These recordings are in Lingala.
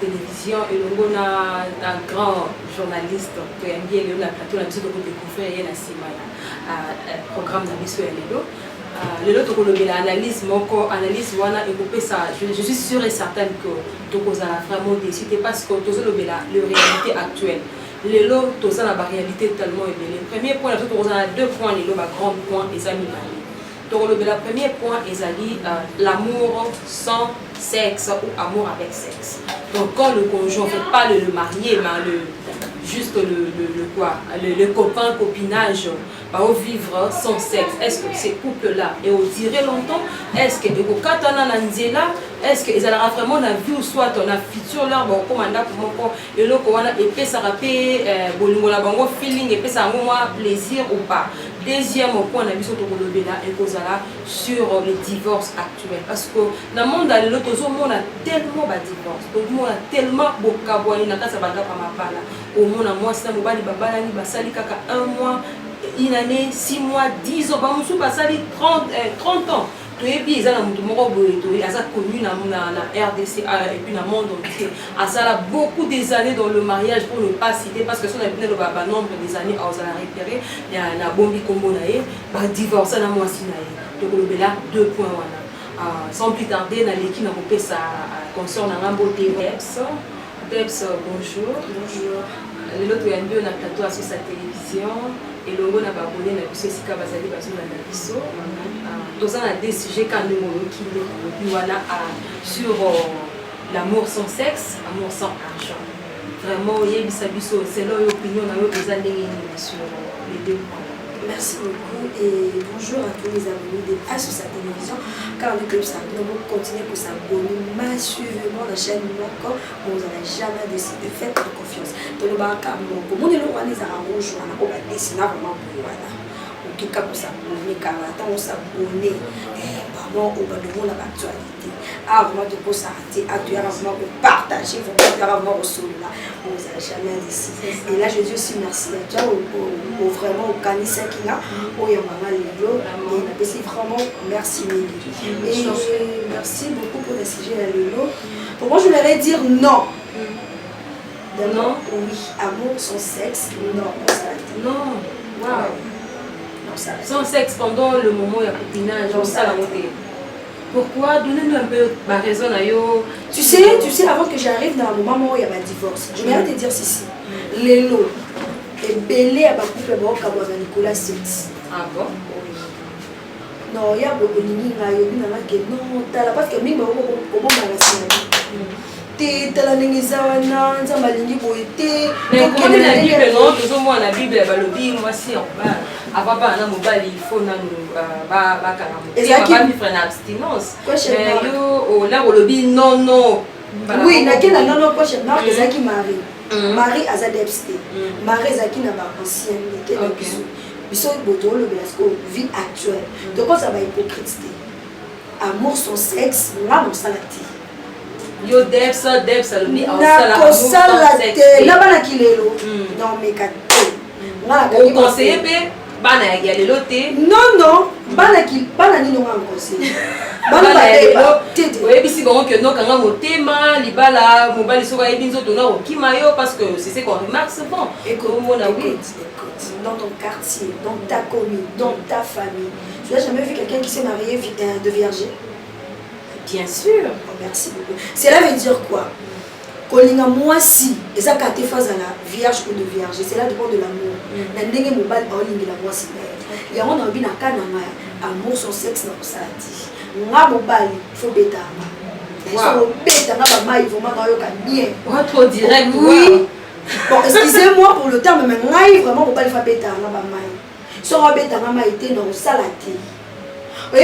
télévision et un grand journaliste qui aime bien le plateau, la musique de découvrir et la programme de Lelo. Lelo to kolobela analyse moko analyse wana ekopé ça je suis sûre et certaine que to kozala vraiment décidé parce que to zolobela la réalité actuelle. Lelo to za la réalité tellement élevée. Premier point là to kozala deux points lelo ba grand point les amis. To kolobela premier point ezali l'amour sans sexe ou amour avec sexe. Donc quand le conjoint ne fait pas le marié mais juste le copain copinage va vivre sans sexe. Est-ce que ces couples-là et au durer longtemps? Est-ce que est-ce qu'ils allaient vraiment la vie ou soit on a futur là bon comme anda pour moi et le koana et ça rapé bolingola bango feeling et ça moi plaisir ou pas. Deuxième point on a vu sur là et kozala sur les divorces actuels parce que dans le monde dans l'autre monde a tellement de divorce donc on a tellement bokabwani na kasa banga pa mapala au monde moi c'est mobali babala ni basali kaka un mois une année 6 mois 10 ans bamusu basali 30 ans. Et puis, ils ont connu dans la RDC et puis dans le monde entier. Ça a beaucoup des années dans le mariage pour ne pas citer parce que si on a le nombre des années à réparer, il y a un bombi combo divorce à la moitié. Donc, on a 2 points. Sans plus tarder, on a l'équipe qui concerne la beauté Debs. Debs, bonjour. Bonjour. L'autre, il y a un plateau sur sa télévision. Et le monde a abonné à la Sika Bazali Bazou la Nabiso. Dans un des sujets quand nous qui sur l'amour sans sexe, amour sans argent. Vraiment, il y a c'est leur opinion des années sur les deux points. Merci beaucoup et bonjour à tous les abonnés de sur sa télévision. Car le club nous continue pour s'abonner massivement à la chaîne encore. Vous n'avez jamais décidé de faire confiance. Dans le bar, pour nous, les gens qui ont rejoint, on va dessiner vraiment pour nous. En tout cas, pour s'abonner, car attends, on s'abonner. Vraiment, on va devoir l'actualité. Avant de s'arrêter, avant de partager, avant de là. On vous a jamais décidé. Et là, je dis aussi merci à toi, vraiment au Kanissa qui a, au Yamama Lilo, et vraiment merci Mili. Et merci beaucoup pour le sujet à Lilo. Pour moi, je voudrais dire non. Non, oui, amour sans sexe, non, on s'arrête. Non, wow. Sans sexe pendant le moment où il y a copinage, on s'arrête. Pourquoi? Donnez-nous un peu ma raison à yo. Tu sais, avant que j'arrive dans le moment où il y a un divorce, je vais te dire ceci. Lélo est belé à ma couple de Nicolas Sex. Ah bon? Non, il y a beaucoup de gens qui non, parce que même comment la Nizawana, Zamalingi Boité. Mais comment la Bible, non? Toujours moi, la Bible, le moi si on va. Avant pas un mobile, il faut abstinence. Mais yo là au lobby non. Oui, na qui non prochaine marque ezaki Marie. Marie azadepste. Marie ezaki na ba ancienneté na biso. Biso boto le belasco vie actuelle. Donc ça va hypocrite. Amour sans sexe, là on salati. Yo Debs lobby en salati. Là bana kilelo. Non mais katé. On conseille bana ya lelo te non bana nini nga conseil bana oyebisi bango que no kanga motema libala mobali soko ayebi nzoto na okima yo parce que c'est qu'on remarque souvent écoute dans ton quartier, dans ta commune, dans ta famille, tu n'as jamais vu quelqu'un qui s'est marié de vierge? Bien sûr. Merci beaucoup. Cela veut dire quoi? Kolinga moi si et ça quand tu fais la vierge ou de vierge c'est là dépend de l'amour na ndenge mobali baolingi la moi si il y a on a bien kana amour sans sexe na salati nga mobali faut betama so betanga ba mai vraiment na yo ka bien trop direct oui bon excusez-moi pour le terme mais ngai vraiment mobali faut betanga ba mai so betanga mai te na salati. Non, ça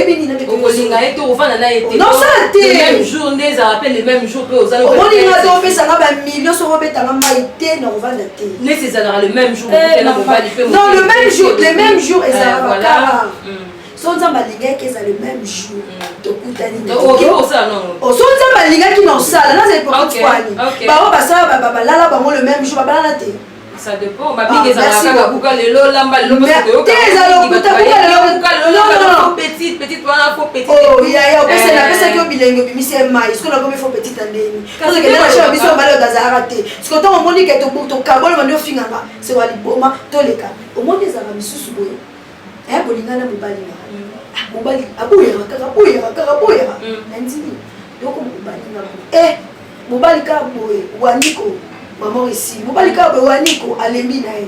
les mêmes journées, ça rappelle les mêmes jours que aux allons. On dit que ça va un million sur le même jour. Non, le même jour, les mêmes jours et ça va. Sont dans Malinga qui est le même jour. Ok, ça non. Sont dans Malinga qui n'ont ça, là c'est pour toi. Bah on va ça, bah là le même jour, bah là Ça dépend. Ma big ezalaka buka lelo lamba lelo parce que yo petite voilà faut petite. Oh ya parce que na pesa ki obilengo bimisi mai ce qu'on a comme faut petite andeni. Parce que na chez biso balo dazara te. Ce que on moni que to kabolo mando finganga c'est wali boma to leka. Au monde ezala misusu boye. Bolingana mobali na. Mobali abuya kaka. Ndini. Donc mobali na. Mobali ka boye waniko. Maman ici, mobali ka boye waniko alembi na ye.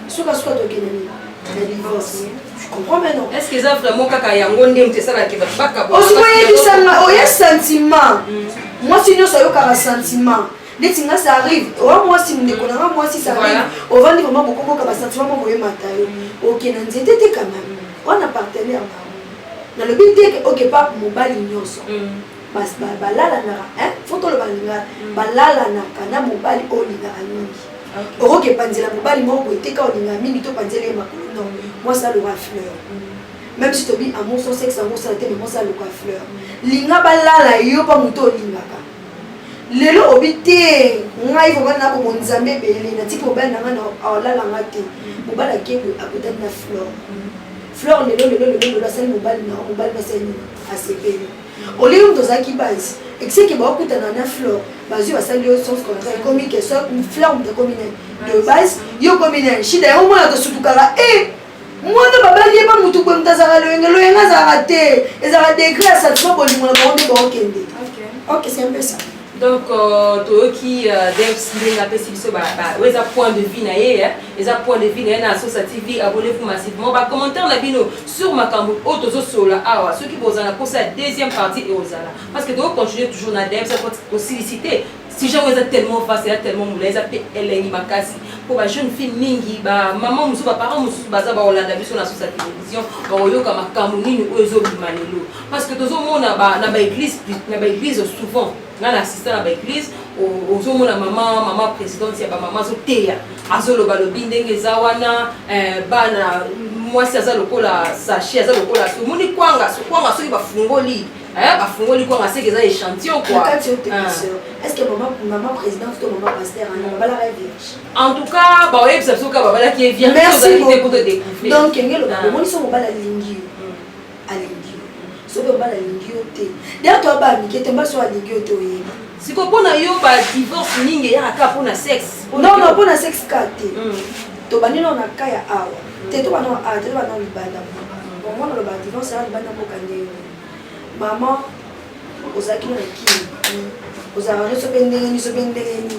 Suka to kenani. La divorce. Je comprends maintenant. Est-ce que ça vraiment kaka yango ndem te sala ke baka bo. Aussi boye bisanga oye sentiment. Moi si nous soyons kaka sentiment. Les tinga ça arrive. Moi si nous déconnons moi si ça arrive. On va dire vraiment beaucoup kaka sentiment mo boye matayo. OK na nzete te quand même. On a partenaire na le but que OK pas mobali nyonso. Parce que balala na photo le balinga balala na kana mobali olinga mingi. OK panzela mobali moko eteka olinga mingi to panzela makolo non. Moi ça le fleur. Même si tu dis amour son sexe amour ça te mais moi ça le fleur. Linga balala yo pa muto olingaka. Lelo obité ngai faut na ko nzambe belé na tiki mobali na ngana awala ngate. Mobali akebwe akutana na fleur. Fleur lelo la sali mobali na sali asepeli. Au lieu de ça qui base, et c'est que beaucoup de na fleur, base va saluer au sens qu'on a commis que ça une fleur de combiner de base, yo combiner. Si d'ailleurs moi de surtout kala moi de baba lié pas mutu ko mtazara lo yenga zarate, ezara degré ça trop bon mo na bonde bon kende. OK, c'est un peu ça. Donc toi qui devs la pessibiso ouais ça point de vue na ye et ça point de vue na associative abonnez-vous massivement ba commentaire la bino sur makambo auto sola awa ceux qui bozana pour cette deuxième partie et ozala parce que doit continuer toujours na devs ça faut solliciter si jamais vous êtes tellement facile tellement moulé ça peut eleni makasi pour ba jeune fille mingi ba maman musu ba parents musu baza ba olanda biso na sur télévision ba oyoka makambo nini ozo bimanelo parce que tozo mona ba na ba église souvent na assistant à l'église aux hommes la maman présidente ya ba maman zo teya azolo balobi ndenge zawana bana moi ça lokola sachet ça lokola so moni kwanga so ba fungoli ba fungoli kwanga c'est que ça échantillon quoi. Est-ce que maman présidente ou maman pasteur en bala vierge en tout cas ba ouais ça ka bala qui est vierge pour te découvrir donc ngelo moni so bala lingi alingi so bala lingi ote dia to ba mi kete mba so alingi ote oyeba siko pona yo ba divorce ningi ya ka pona sexe non pona sexe kate to banino na kaya awa te to bana te to bana libanda bon moi le ba divorce ya libanda ko kande maman ozaki na kini ozara so bendenge ni so bendenge ni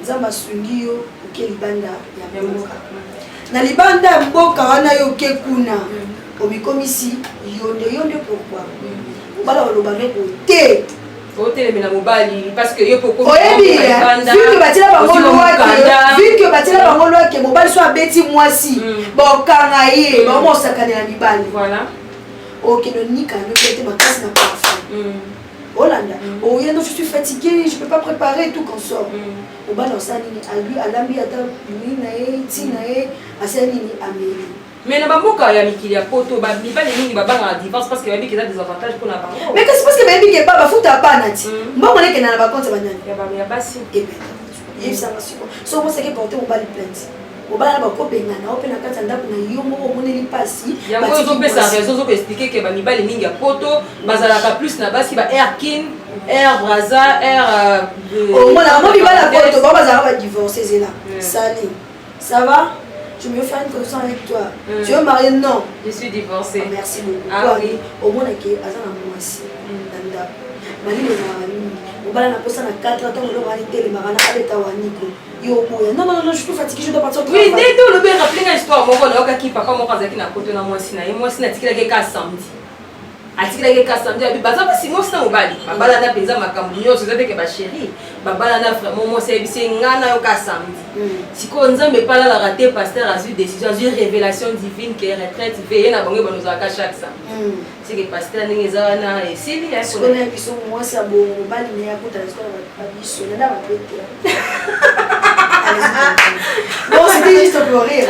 nzamba sungi yo ke libanda ya mboka na libanda mboka wana yo ke kuna obikomisi yonde pourquoi bala olobane ko te Hôtel mais mobali parce que yo poko vu que batila bango loi que mobali soit beti mwasi bon kanga ye ba mo sakane na mibali voilà OK no nika no kete makasi na parfum Hollanda oh je suis fatiguée je peux pas préparer tout qu'on sort au bala osani a lui alambi ata lui na e tina e asani ni ameli. Mais na bamoka ya mikili ya poto ba mibali mingi ba banga divorce parce que ba biki za des avantages pour na bango. Mais qu'est-ce parce que ba biki ba futa pana ti. Mbongo neke na ba compte ba nani. Ya basi. Et ben il ça va siko. So moi c'est que porter au bali plainte. Au bala ba ko benga na opena kata ndako na yo moko moneli pasi. Ya ngo zo pesa raison zo expliquer que ba mibali mingi ya poto bazalaka plus na basi ba Airkin Air Braza Air oh moi na moi bibala poto ba bazalaka ba divorcer zela. Sali. Ça va? Je me fais une connexion avec toi. Tu veux marier? Non. Je suis divorcée. Merci beaucoup. Ah oui. Au moins, il y a un mois-ci. Mali les amis. On va la poser à 4 ans. On va aller les marana avec ta waniko. Non, je suis fatiguée. Je dois partir au travail. Oui, dès tout le bien rappeler une histoire. Moi, on a qui papa mon kazaki na koto na mois sina. Et moi sina tikila ke ka samedi. Atikila ke ka samedi. Abi baza ba si moi sina mobali. Babala na penza makambu nyonso zate ke ba chérie. Babala na vraiment moi c'est ngana yo ka samedi. Si ko nzambe pas là la raté pasteur a eu décision, a eu révélation divine que retraite veille na bango ba nous aka chaque ça. C'est que pasteur ndenge za na et c'est bien so na biso moi ça bon mobali ne ya kota sko na biso na ba pete. Bon c'était juste pour rire.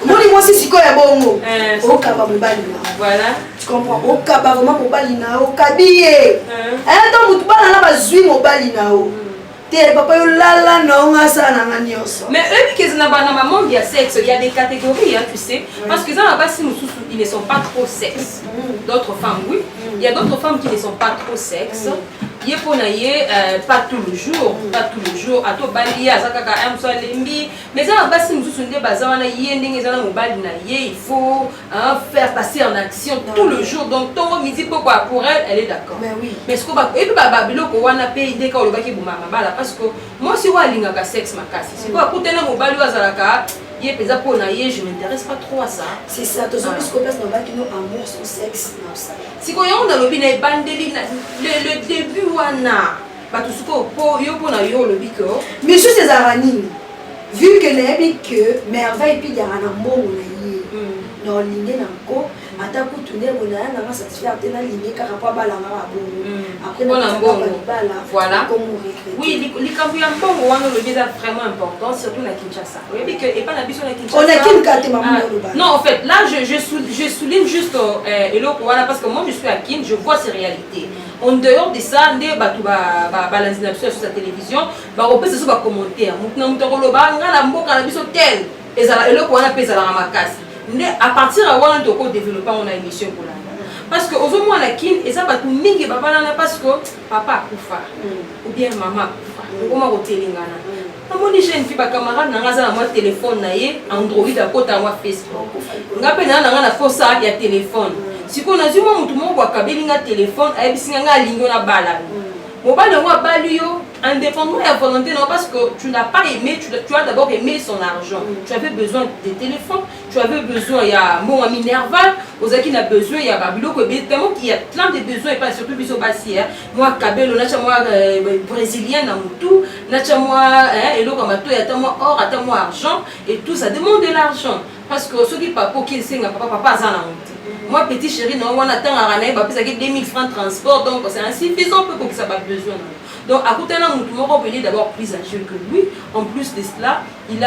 Moi c'est quoi ya bongo. O kaba mobali na. Voilà. Tu comprends? O kaba vraiment mobali na o kabiye. Donc mutu bana na bazui mobali na o. te papa yo lala non asa na nganyoso. Mais eux qui sont dans le monde il y a sexe, il y a des catégories, hein, tu sais. Parce que ça là-bas si ils ne sont pas trop sexe. D'autres femmes oui. Il y a d'autres femmes qui ne sont pas trop sexe. Yé pour naïe pas tout le jour, pas tout le jour. À toi bali à zakaka lembi. Mais ça là-bas si nous sommes des bazar na yé ndenge ça na mobile naïe, il faut faire passer en action tout le jour. Donc ton midi pourquoi pour elle, elle est d'accord. Mais oui. Mais ce qu'on va et puis babilo ko wana pe idée ka olobaki bumama bala parce que moi si wa linga ka sexe makasi. C'est quoi pour tenir mobile wa zalaka yé pesa pour naïe, je m'intéresse pas trop à ça. C'est ça, tous ceux qui place dans baki no amour son sexe non ça. Si ko yon dans lobby na bandeli le début wana batu suko po yo pona yo lobby ko monsieur Césaranine vu que nayebi que merveille puis ya na mbongo na yé non lingé na ko ata kutunde bona na satisfaire tena lingé car rapport bala na bongo après na mbongo voilà oui likambu ya mbongo wana lobby est vraiment important surtout na Kinshasa oui que et pas na biso na Kinshasa on a qu'une carte maman non en fait là je souligne juste eloko wana parce que moi je suis à Kin je vois ces réalités en dehors de ça nde batu balanzi na biso sur sa télévision bakopesa so bacommentaire motu na motu akoloba nga na mboka na biso tel ezala eloko wana mpe ezalaka makasi nde à partir ya wana tokodéveloppe on a émission kolanda parce que ozomona Kin eza batu mingi babalana parce que papa akufa ou bien mama akufa okoma kotelingana namoni jeune fille bacamarade na nga aza na mwa téléphone na ye android akota mwa Facebook nga mpe na nga na fosa ya téléphone sikoyo nazwi mwa motu moko akabeli nga téléphone ayebisi nga alingi yo na bala mobali yango abali yo indépendamment de la volonté non parce que tu n'as pas aimé tu as d'abord aimé son argent tu avais besoin de téléphone tu avais besoin il y a mon Minerval ozaki na besoin il y a babiloko tellement qu'il y a plein de besoins et pas surtout biso basi moi kabelo nacha moi brésilien na mutu nacha moi eloko mato ya ta moi or ata moi argent et tout ça demande de l'argent parce que ceux qui papa qui senga papa azana mutu moi petit chéri non on attend à ranaï bah puis 2000 francs de transport donc c'est insuffisant pour que ça pas besoin donc à côté là mon moro il est d'abord plus âgé que lui en plus de cela il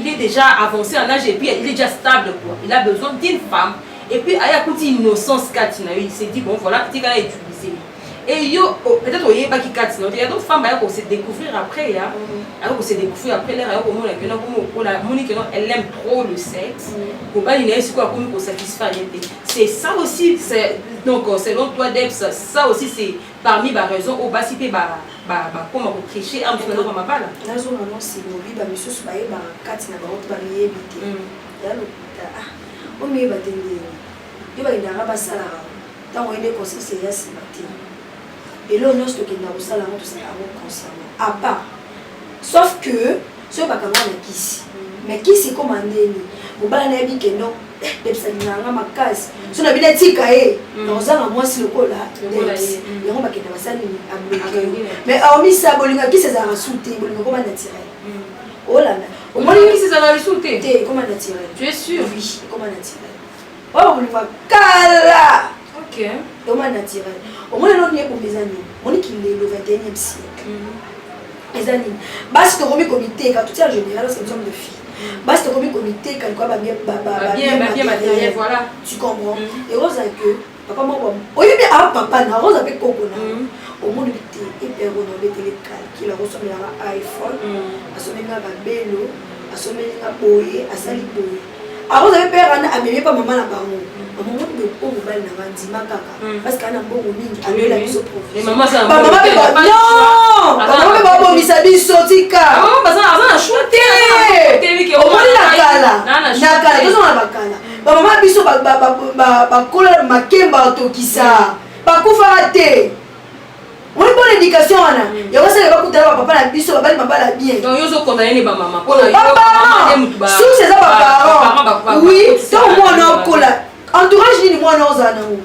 est déjà avancé en âge et puis il est déjà stable quoi il a besoin d'une femme et puis à côté innocence katina il s'est dit bon voilà tu vas utiliser et yo peut-être il y a pas qui katina il y a d'autres femmes qui vont se découvrir après ya alors que se découvrir après l'air alors comment la Monique elle aime trop le sexe pour pas il est quoi comme pour satisfaire c'est ça aussi c'est donc selon toi Debs ça aussi c'est parmi les raisons au bas si pe comment pour tricher en plus dans ma balle là zo non c'est mobi ba monsieur so ba e ba katina ba autre ba mi ebité ya lo o mi ba tende yo ba ndanga ba sala tant on est conseil c'est ya si matin et là on a ce que na ko sala tout ça consciemment à part sauf que ce ba kama na kisi mais kisi commandé ni mobala na yebi ke non pepsalinganga makasi so na bina tika ye naozanga mwasi lokola yango bakenda basali abloke mais aomisa bolinga kisi ezalaka su te bolinga koma naturel olanda omoni kisi ezalaka su te te koma naturel tu es sûr oui koma naturel oyo bolinga kala ok koma naturel omoni eloko ye komeza nini moniki le 21e siècle eza nini basi tokomi komiteka tout en général parce que nous sommes de filles basi tokomi comité quand quoi bien matériel voilà tu comprends et rose que papa moko oyo bien papa na rose avec koko na au monde bité et père on avait télé calcul ressemble à iPhone asomena ba belo asomena boye asali boye a rose avec père ana ameme pas maman na bango maman de ko mobile na ngandima kaka parce que ana mbongo mingi amela biso profit et maman ça non maman ba bo bisabiso tika maman bazana azana shooté omoni nakala tozonga na bakala bamama biso bakola makemba batokisa bakufaka te oni bonne éducation wana yango sala bakutala bapapa na biso babali mabala bien source eza baparent oui to mwana okola entourage nini mwana ozala nango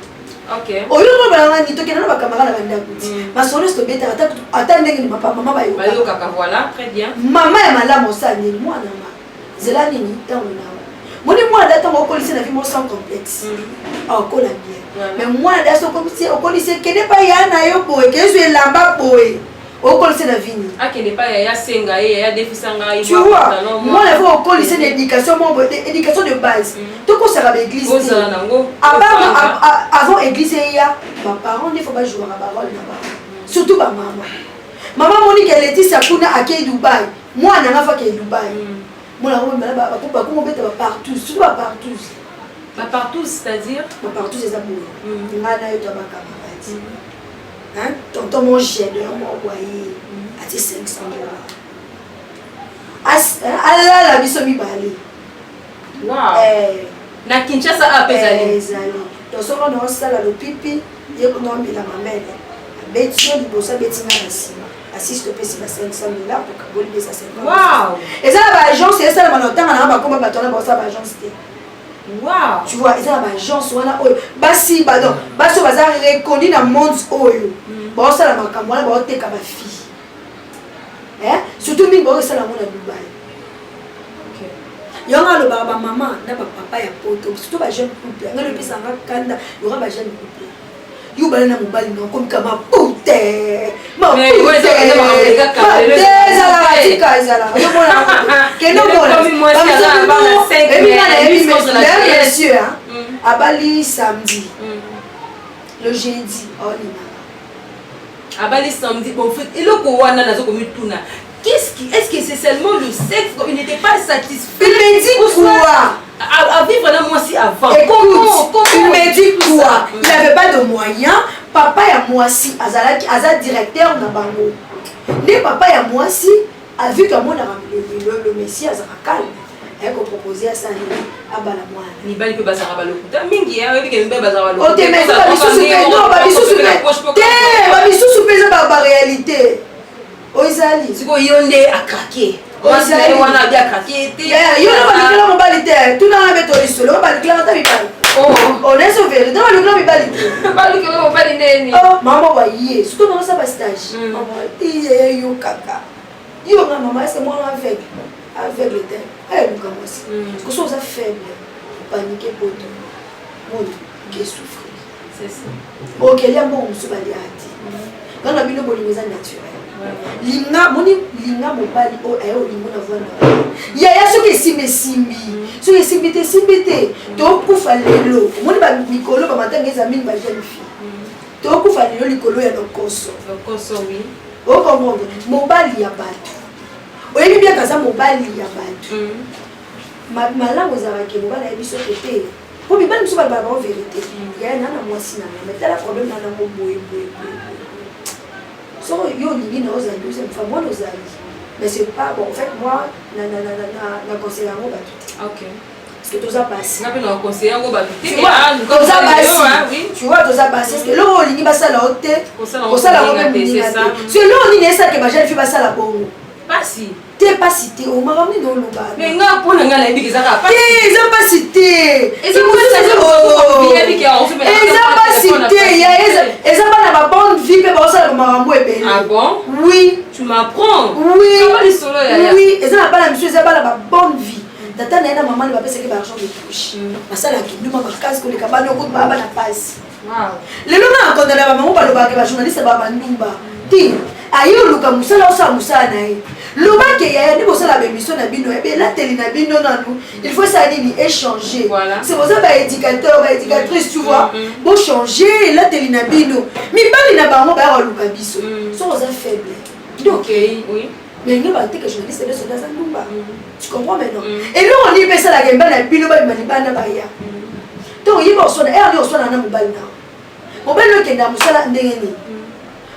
oyo no balanga ni tokena na bakamara na bandako masolo tobeta ata ndenge ni mama bayokaka voilà très bien mama ya malamu osala nini mwana ma zela nini ntango nawa moni mwana da ntango okolisi na vie mo sans complexe akola bien mais mwana da so okolisi kende pa ya na yo boye kezo elamba boye okolisi na vie ni akende pa ya senga ye ya defisanga ye tu vois mwana faut okolisi na éducation mo éducation de base tokosaka ba église avant église ya ba parents ne faut pas jouer à ba rôle na ba surtout ba maman Maman Monique elle était Sakuna à Dubaï. Moi on a fait à Dubaï. Moi là on va partout, tout va partout. Partout c'est-à-dire Partout c'est ça pour. On a eu ta camarade. Hein? Tonton mon chien de m'a envoyé à 500 $. Allah la biso mi bali. Wow. Na Kinshasa a pesali. Donc so on sala le pipi, ye ko no mbila mamele. Betio di bosa betinga na sima. Assiste pesi ba 500 $ pour que boli ça 50. Wow. Et ça ba agence et ça na tanga na ba komba ba tona ba ça ba agence té. Wow. Tu vois, ils ont une agence wana oyo. Basi badon, baso baza reconnu dans monde oyo. Ba ça la makambo na ba oteka ba fille. Surtout mingi ba ça la mona Dubaï. OK. Yonga lo ba maman na ba papa ya poto, surtout ba jeune couple. Nga le pisa nga kanda, yora ba jeune couple. Yo ba na mobali na comme kama puté. Ma mais ouais ça va ba ka le. Ezala. Yo mona. Keno mona. Bien sûr. Abali samedi. Le jeudi, Abali samedi, bon fait, et le Kowana n'a pas commis tout na. Est-ce que c'est seulement le sexe il n'était pas satisfait? Il me dit quoi? À vivre là moi aussi avant. Écoute, il me dit quoi? Il n'avait pas de moyens. Papa et moi si, Azala directeur na bango. Ne papa et moi si, a vu que moi le Messie Azala calme. Elle a proposé à ça à Balamouane. Ni bali peut bazara balokuta mingi ya webi ke mbe bazara balokuta. O te mais ça bisu super non ba bisu super. Ba bisu super ba réalité. Oizali. Siko yonde a craquer. Oizali wana bien craquer té. Yo ba likela mo balité. Tout na beto isolo ba likela ta bipali. Oh, on est sauvé. Dans le club balité. Ba likela mo bali neni. Oh, maman wa yé. Surtout dans ça ba stage. Maman ti yo kaka. Yo na maman c'est moi avec le temps. Elle nous commence. Parce que ça faible, paniquer pour tout. Monde qui souffre. C'est ça. Ok, il y a bon se bali ati. Quand la bino boli meza naturel. Linga moni linga mobali o ayo lingo na vona. Ya ce que simbi. Ce que simbité. To kufa lelo. Moni ba mikolo ba matanga ezamini ba jeune fille. To kufa lelo likolo ya lokoso. Lokoso oui. O comment mobali ya bato. Oyebi bien kaza mobali ya bato. Malamu ezalaki mobali ya biso tete. Po mibali biso ba vérité. Ya na mwasi na mais tala problème na ngo boye. So yo ni na oza deuxième fois moi ozali. Mais c'est pas bon en fait moi na conseiller ngo bato. OK. Parce que toza passé. Na pe na conseiller ngo bato. Tu vois toza passé parce que lo lingi basala hote. Osala ngo c'est ça. C'est lo ni nesa ke ba jeune fille basala bongo. Pas si. T'es pas cité au marami dans le bas. Mais nga pour nga la biki zaka pas. Ils ont pas cité. Ils ont pas cité. Ils ont pas la bonne vie mais bon ça le marambo est belle. Ah bon? Oui. Tu m'apprends? Oui. Comment les solo ya? Oui, ils ont pas la monsieur, ils ont pas la bonne vie. Tata na maman ne va pas se que l'argent de touche. Masala ki nous mama kazi ko le kabano ko baba na passe. Wow. Le lona ko na maman ba lo ba ke ba journaliste ba ndumba. Ti ayo luka musala osa musala na ye. Lobake ya ni bosala ba émission na bino e la télé na bino nanu. Il faut ça ni échanger. Voilà. C'est pour ça ba éducateur, ba éducatrice tu vois. Bon changer la télé na bino. Mi bali na bango ba luka biso. So osa faible. OK, oui. Mais il y a des journalistes de Soda Zandumba. Tu comprends maintenant? Et nous, on y met ça la gamba, la biloba, la manibana, baya. Donc, il y a aussi un air, on a un mobile. Mobile qui est dans Moussala, Ndengeni.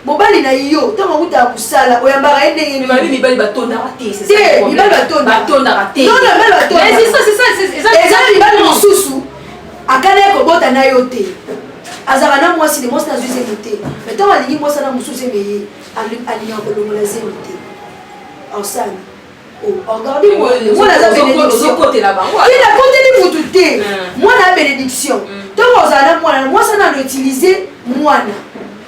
Mobile na yo, tant on a Moussala, ou Yambara, Ndengeni. Mais il va tourner raté, c'est ça. Il va tourner raté. Non, non, il va tourner. Mais c'est ça. Et ça, il va nous sous-sous. À Kanae, Kobota, Nayote. Azarana, moi, si les monstres n'ont pas été. Mais tant on a dit, moi, ça n'a pas été. Alliant Kolomolazé. En salle. Oh, regardez-moi. Moi, la bénédiction. Côté là-bas. Il a côté de vous. Moi, la bénédiction. Donc, moi, ça n'a utilisé moi.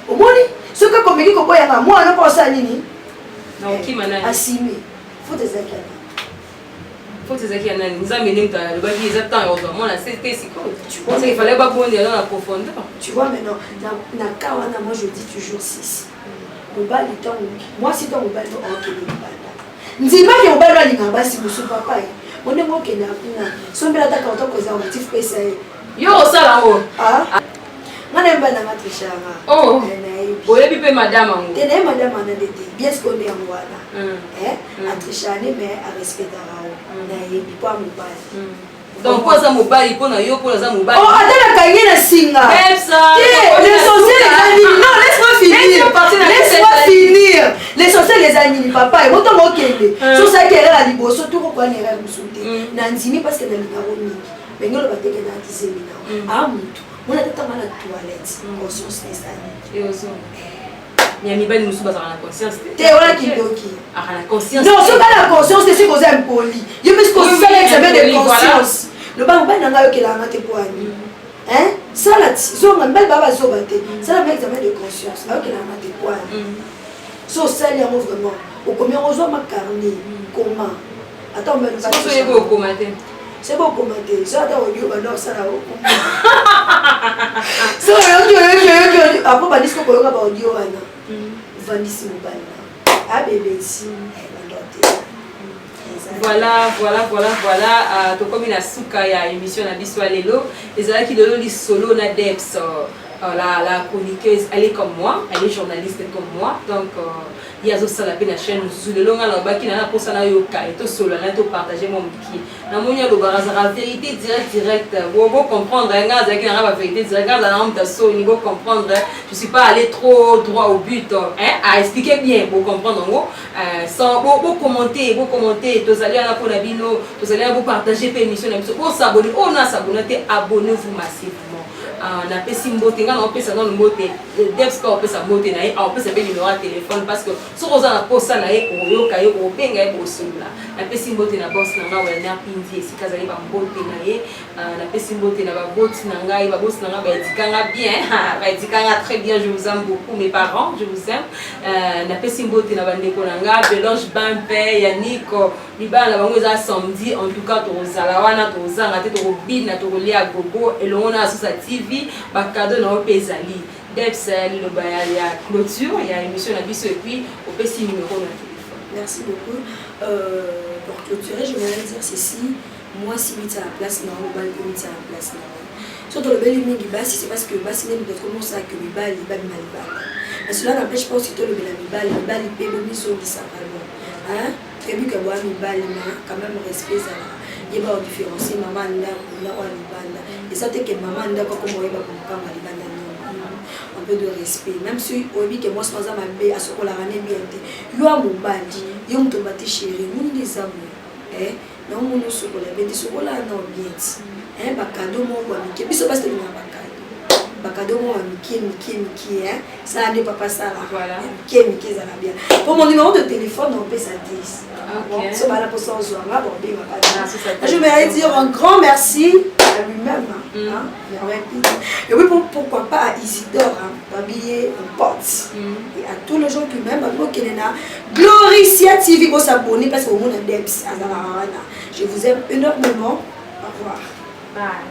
Au moins, ce que comme il dit que moi, on n'a pas ça. Non, qui m'a dit? Assimé. Faut des acquis. Faut des acquis. Nous avons mené le bail des attentes. Moi, c'était si cool. Tu vois, il fallait pas qu'on aille dans la profondeur. Tu vois, maintenant, moi, je dis toujours 6. Moi, si ton mobile, nzima ke mobile alinga basi musu papa ye mone mo ke na sombela ta ka otoko za motif pesa ye yo sala ngo ngana mba na matrishanga oh na ye oyebi pe madame ango tene madame anandete bien ce qu'on est en wana entre chané mais à respecter na yebi po mobali donc quoi ça mobali pour na yo pour ça mobali oh attends la kanye na singa l'essentiel les amis non laisse-moi finir l'essentiel les amis papa et moto mokende so ça qui est la liboso tout ko na erreur musuté na ndimi parce que na linaro mingi bengelo bateke na kisemina a mutu mona tata mala toilette conscience nesani et ozo Nyami bali musu bazala na conscience te wala kindoki la conscience non so la conscience c'est qu'on est impoli yo parce qu'on fait l'examen de conscience le banc ba nanga yo kela ngate poani hein ça la zo ngambel baba zo bate ça la examen de conscience là kela ngate poani so ça il y a vraiment au combien on joue ma carnet comment attends mais c'est beau commenter c'est beau commenter ça dans audio non ça là so yo après ba disco ko yo ba audio wana vandisi mobali a bébé ici voilà to comme na suka ya émission na biso lelo ezala ki lelo li solo na Debs la chroniqueuse elle est comme moi elle est journaliste comme moi donc il y a aussi la peine chaîne sous le long alors baki na pour ça na yoka et to solo na to partager mon qui na monia lo barazara vérité direct vous comprendre nga za ki na ba vérité direct nga na on ta so niveau comprendre je suis pas allé trop droit au but à expliquer bien pour comprendre ngo sans beaucoup commenter tous allez na pour la bino tous allez vous partager pe émission na biso pour s'abonner on a s'abonner abonnez-vous massivement na pesi mbote nga na opesa na mbote Debs ko opesa mbote na ye opesa pe numéro de téléphone parce que so oza na posa na ye oyoka ye obenga ye bosula na pesi mbote na boss na nga wena pindi esika zali ba mbote na ye na pesi mbote na ba boss na nga ba boss na nga ba etikanga bien ba etikanga très bien je vous aime beaucoup mes parents je vous aime na pesi mbote na bandeko na nga Belange Bampe Yannick libala bango eza samedi en tout cas to zala wana to zanga te to bina to lia gogo elona sur TV ba cadeau na opezali Debs le baya ya clôture il y a émission na biso et puis au petit numéro de téléphone. Merci beaucoup pour clôturer je voudrais dire ceci moi si tu à la place na on va le mettre à la place na surtout le bel mingi basi c'est parce que basi même peut commencer à que le bal mais cela n'empêche pas aussi que le bal peut donner son ça vraiment hein et puis que moi mi bal quand même respect ça il va différencier maman là ou libanda et ça t'es que maman là comme on va comme libanda un peu de respect même si au que moi sans ma bé à ce qu'on la ramené bien yo a mon bandi yo me tombe chéri nous les amours non mon so ko la bé so ko la non bien ba cadeau mon ko mi ke biso parce que ni ba cadeau mon mi ça n'est pas ça là voilà mi ça va bien pour mon numéro de téléphone on peut ça 10 OK so ba la pour ça on va bon bien je vais dire un grand merci à lui-même et oui pourquoi pas à Isidore Babillé un pote et à tous les gens qui m'aiment Gloricia TV pour s'abonner parce que au monde Debs je vous aime énormément au revoir bye